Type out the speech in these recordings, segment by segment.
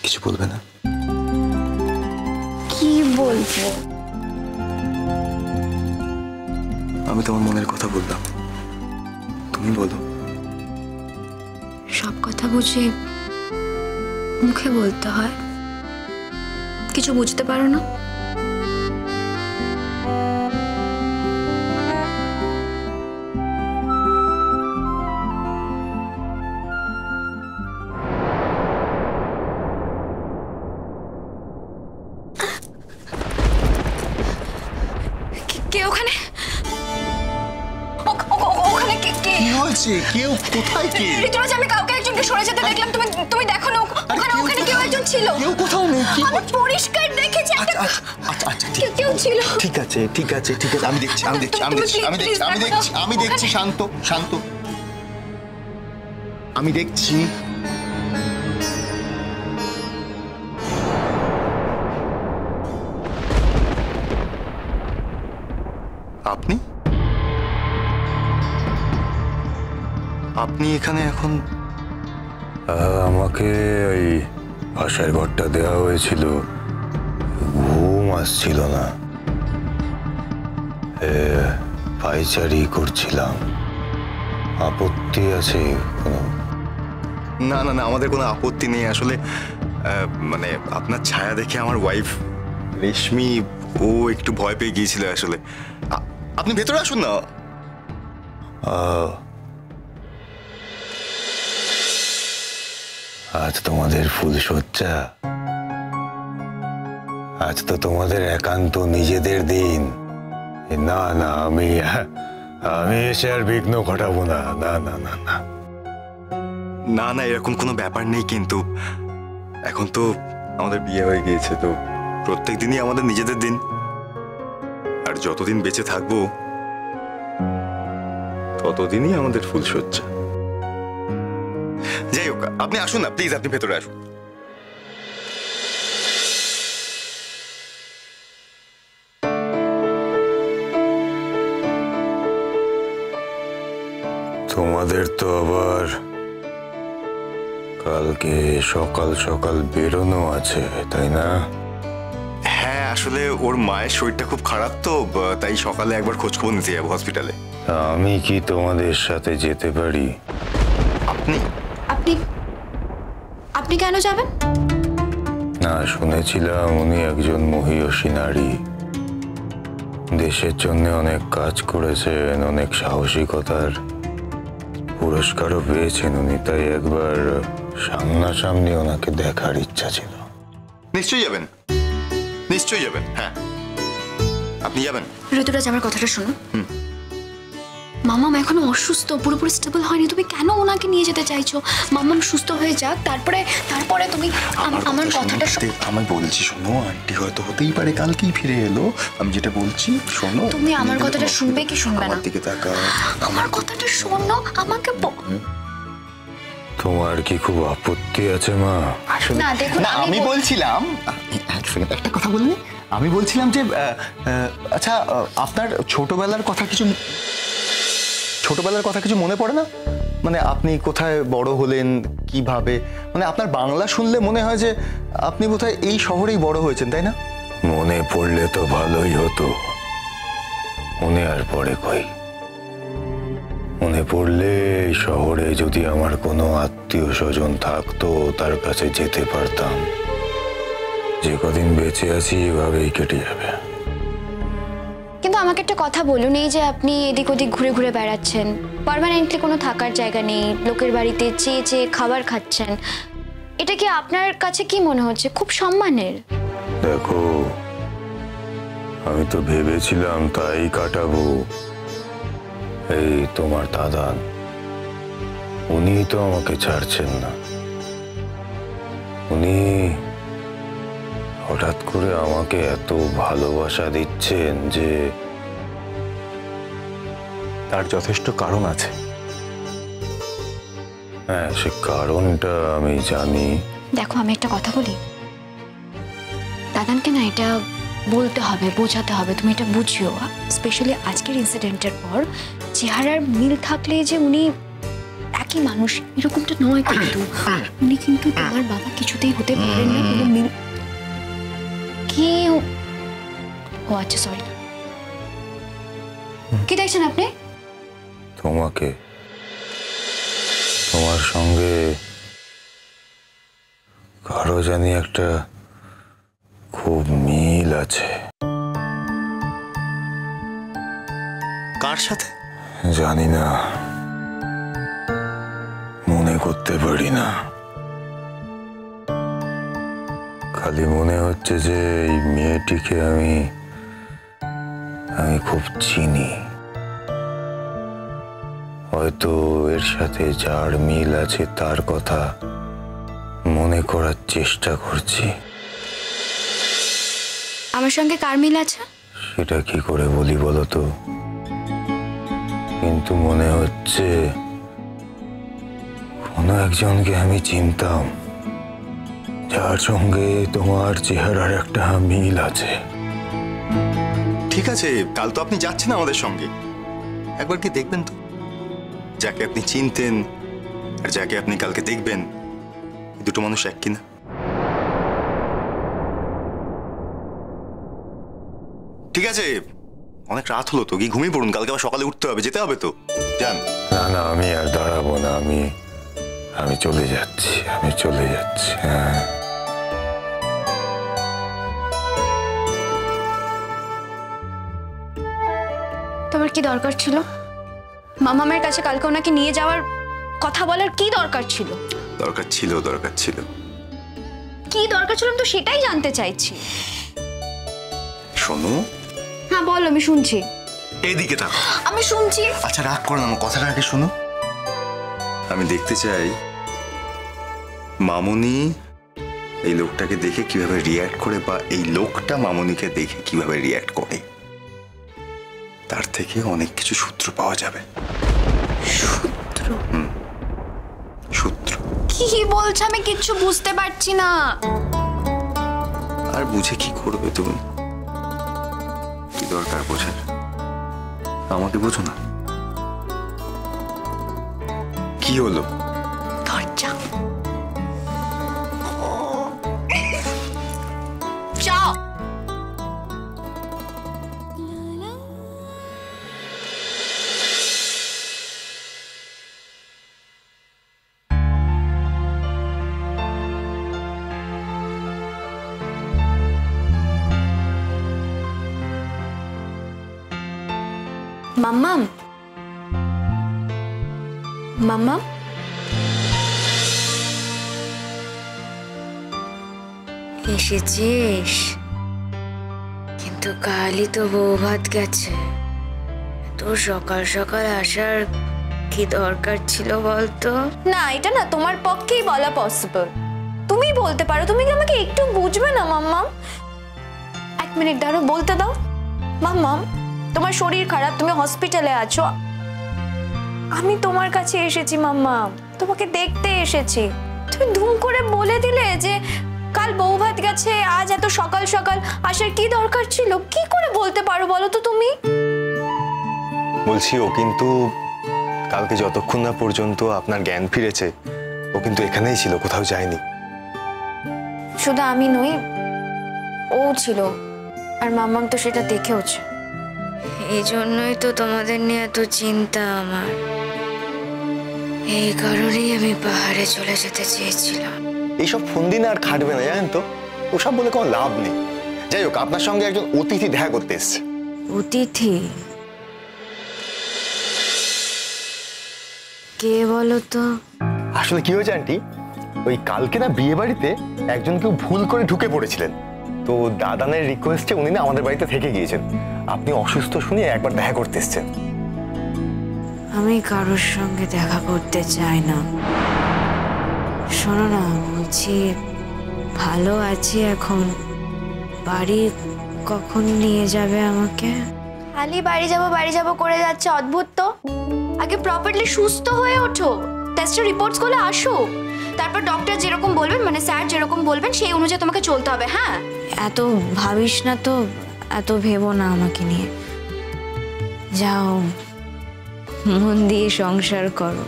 কিছু বলবে না? কি বলবো? আমি তোমার মনের কথা বললাম, তুমি বলো। সব কথা বুঝে মুখে বলতে হয়, কিছু বুঝতে পারো না? কে ওখানে? ওখানে কে? কি হয়েছে? কেউ কোথায়? কে? ঋতুরাজ, আমি কাউকে একজনকে সরে যেতে দেখলাম। তুমি দেখো না ওখানে কেউ একজন ছিল? কেউ কোথাও নেই। আমি পরিষ্কার দেখেছি। আচ্ছা কেউ ছিল। ঠিক আছে আমি দেখছি। শান্ত আমি দেখছি। আপনি এখানে এখন? আমাকে ওই ভাষার ঘরটা দেওয়া হয়েছিল, ঘুম আসছিল না, পায়চারি করছিলাম। আপত্তি আছে কোনো? না, আমাদের কোনো আপত্তি নেই আসলে। মানে আপনার ছায়া দেখে আমার ওয়াইফ রেশমি ও একটু ভয় পেয়ে গিয়েছিল আসলে। আপনি ভেতরে আসুন না। আজ তোমাদের ফুলশয্যা, আজ তো তোমাদের একান্ত নিজেদের দিন। না আমি এসে আর বিঘ্ন ঘটাবো না। না এরকম কোনো ব্যাপার নেই, কিন্তু এখন তো আমাদের বিয়ে হয়ে গিয়েছে, তো প্রত্যেক দিনই আমাদের নিজেদের দিন। আর যতদিন বেঁচে থাকবো ততদিনই আমাদের ফুলশয্যা। যাই হোক, আপনি আসুন না প্লিজ, আপনি ভেতরে আসুন। তোমাদের তো আবার কালকে সকাল সকাল বেরোনো আছে, তাই না? হ্যাঁ, আসলে ওর মায়ের শরীরটা খুব খারাপ, তো তাই সকালে একবার খোঁজ খবর নিতে যাবো হসপিটালে। আমি কি তোমাদের সাথে যেতে পারি? আপনি আপনি কেন যাবেন? না, শুনেছিলাম উনি একজন মহীয়সী নারী, দেশের জন্য অনেক কাজ করেছেন, অনেক সাহসিকতার পুরস্কারও পেয়েছেন উনি, তাই একবার সামনাসামনি ওনাকে দেখার ইচ্ছা ছিল। নিশ্চয়ই যাবেন। হ্যাঁ, আপনি যাবেন। ঋতুরাজ, আমার কথাটা শোনো। মামাম এখনো অসুস্থ, পুরোপুরি স্টেবল হয়নি। তুমি কেন ওনাকে নিয়ে যেতে চাইছো? মামাম সুস্থ হয়ে যাক, তারপরে তুমি আমার কথাটা শোনো। আমি বলছি শোনো, আন্টি হয়তো হতেই পারে কালকেই ফিরে এলো। আমি যেটা বলছি শোনো। তুমি আমার কথাটা শুনবে কি শুনবে না? আমার দিকে তাকাও। আমার কথাটা শোনো, আমাকে তোমার কি খুব আপত্তি আছে মা? না দেখো, আমি বলছিলাম, এক সেকেন্ড, একটা কথা বললি। আমি বলছিলাম যে আচ্ছা, আপনার ছোটবেলার কথা কিছু মনে পড়ে না? মানে আপনি কোথায় বড় হলেন, কিভাবে? মানে আপনার বাংলা শুনলে মনে হয় যে আপনি বোধহয় এই শহরেই বড় হয়েছেন, তাই না? মনে পড়লে তো ভালোই হতো, মনে আর পড়ে কই? মনে পড়লে এই শহরে যদি আমার কোনো আত্মীয় স্বজন থাকতো, তার কাছে যেতে পারতাম। যে কদিন বেঁচে আছি এভাবেই কেটে যাবে। কিন্তু আমাকে একটা কথা বলুন, এই যে আপনি এদিক ওদিক ঘুরে ঘুরে বেড়াচ্ছেন, পার্মানেন্টলি কোনো থাকার জায়গা নেই, লোকের বাড়িতে চেয়ে খাবার খাচ্ছেন, এটা কি আপনার কাছে কি মনে হচ্ছে খুব সম্মানের? দেখো, আমি তো ভেবেছিলাম তাই কাটাবো। এই তোমার দাদা, উনি তো আমাকে ছাড়ছেন না। উনি হঠাৎ করে আমাকে এত ভালোবাসা দিচ্ছেন যে তার যথেষ্ট কারণ আছে। হ্যাঁ, সে কারণটা আমি জানি। দেখো, আমি একটা কথা বলি, দাদানকে না এটা বলতে হবে, বোঝাতে হবে, তুমি এটা বুঝিও। স্পেশালি আজকের ইনসিডেন্টের পর চেহারার মিল থাকলে যে উনি একই মানুষ, এরকমটা নয় কিন্তু। উনি কিন্তু তোমার বাবা কিছুতেই হতে পারেন না। কোনো মিল কি? ও আচ্ছা, সরি। কি দেখছেন আপনি? তোমাকে, তোমার সঙ্গে কারো জানি একটা খুব মিল আছে। কার সাথে জানি না, মনে করতে পারি না। খালি মনে হচ্ছে যে এই মেয়েটিকে আমি খুব চিনি। হয়তো এর সাথে যার মিল আছে তার কথা মনে করার চেষ্টা করছি। আমার সঙ্গে কার মিল আছে? সেটা কি করে বলি বলো তো? কিন্তু মনে হচ্ছে কোনো একজনকে আমি চিনতাম, যার সঙ্গে তোমার চেহারার একটা মিল আছে। ঠিক আছে, কাল তো আপনি যাচ্ছেন আমাদের সঙ্গে, একবার কি দেখবেন তো? যাকে আপনি চিনতেন আর যাকে আপনি কালকে দেখবেন, দুটো মানুষ এক কিনা? ঠিক আছে, অনেক রাত হলো তো, কি ঘুমিয়ে পড়ুন, কালকে আবার সকালে উঠতে হবে, যেতে হবে তো, যান। না না, আমি আর দাঁড়াবো না, আমি চলে যাচ্ছি, হ্যাঁ। তোমার কি দরকার ছিল মামামের কাছে কালকে ওনাকে নিয়ে যাওয়ার কথা বলার? কি দরকার ছিল? দরকার ছিল। কি দরকার ছিল আমি তো সেটাই জানতে চাইছি। শোনো। হ্যাঁ বলো, আমি শুনছি। এদিকে থাকো। আমি শুনছি। আচ্ছা রাগ করো না, আমার কথাটা আগে শোনো। আমি দেখতে চাই মামুনি এই লোকটাকে দেখে কিভাবে রিয়্যাক্ট করে, বা এই লোকটা মামুনিকে দেখে কিভাবে রিয়্যাক্ট করে। তার থেকে অনেক কিছু সূত্র পাওয়া যাবে। সূত্র? সূত্র? কি বলছো? আমি কিচ্ছু বুঝতে পারছি না। আর বুঝে কি করবে তুমি? কি দরকার বোঝার? আমাকে বোঝো না? কি হলো? দরজা যাও। মাম্মাম, মাম্মাম, এসেছিস? কিন্তু কালই তো বউ ভাত গেছে। তো সকাল সকাল আসার কি দরকার ছিল বলতো? না, এটা না তোমার পক্ষেই বলা পসিবল। তুমি বলতে পারো, তুমি কি আমাকে একটু বুঝবে না মাম্মাম? এক মিনিট দাঁড়াও, বলতে দাও। মাম্মাম, তোমার শরীর খারাপ, তুমি হসপিটালে আছো, আমি তোমার কাছে এসেছি মাম্মাম, তোমাকে দেখতে এসেছি। তুমি ধুম করে বলে দিলে যে কাল বউ ভাত গেছে, আজ এত সকাল সকাল আসার কি দরকার ছিল? কি করে বলতে পারো বলো তো তুমি? বলছি, ও কিন্তু কালকে যতক্ষণ না পর্যন্ত আপনার জ্ঞান ফিরেছে, ও কিন্তু এখানেই ছিল, কোথাও যায়নি। শুধু আমি নই, ও ছিল, আর মাম্মাম তো সেটা দেখেওছে। এই জন্যই তো তোমাদের নিয়ে এত চিন্তা আমার। এই কারণেই আমি পাহাড়ে চলে যেতে চেয়েছিলাম। এইসব ফোন দিন আর খাটবে না, জানেন তো, ওসব বলে কোনো লাভ নেই। যাই হোক, আপনার সঙ্গে একজন অতিথি দেখা করতে এসছে। অতিথি? কে বলো তো? আসলে কি হয়েছে আন্টি, ওই কালকে না বিয়ে বাড়িতে একজন কেউ ভুল করে ঢুকে পড়েছিলেন, তো দাদানের রিকোয়েস্টে উনি না আমাদের বাড়িতে থেকে গিয়েছেন। আপনি অসুস্থ শুনে একবার দেখা করতে এসছেন। আমি কারোর সঙ্গে দেখা করতে চাই না। শোনো না, বলছি ভালো আছি এখন, বাড়ি কখন নিয়ে যাবে আমাকে? খালি বাড়ি যাব করে যাচ্ছে, অদ্ভুত তো। আগে প্রপারলি সুস্থ হয়ে ওঠো, টেস্টের রিপোর্টস গুলো আসুক, তারপর ডক্টর যেরকম বলবেন, মানে স্যার যেরকম বলবেন সেই অনুযায়ী তোমাকে চলতে হবে। হ্যাঁ, এত ভাবিস না তো, এত ভেবো না আমাকে নিয়ে। যাও, মন দিয়ে সংসার করো।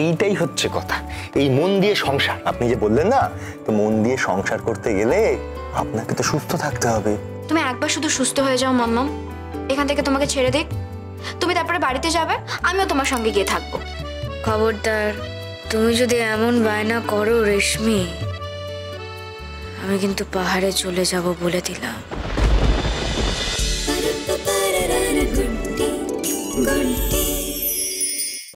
এইটাই হচ্ছে কথা, এই মন দিয়ে সংসার আপনি যে বললেন না, তো মন দিয়ে সংসার করতে গেলে আপনাকে তো সুস্থ থাকতে হবে। তুমি একবার শুধু সুস্থ হয়ে যাও মাম্মাম, এখান থেকে তোমাকে ছেড়ে দিক, তুমি তারপরে বাড়িতে যাবে, আমিও তোমার সঙ্গে গিয়ে থাকবো। খবরদার, তুমি যদি এমন বায়না করো রেশমি, আমি কিন্তু পাহাড়ে চলে যাব বলে দিলাম।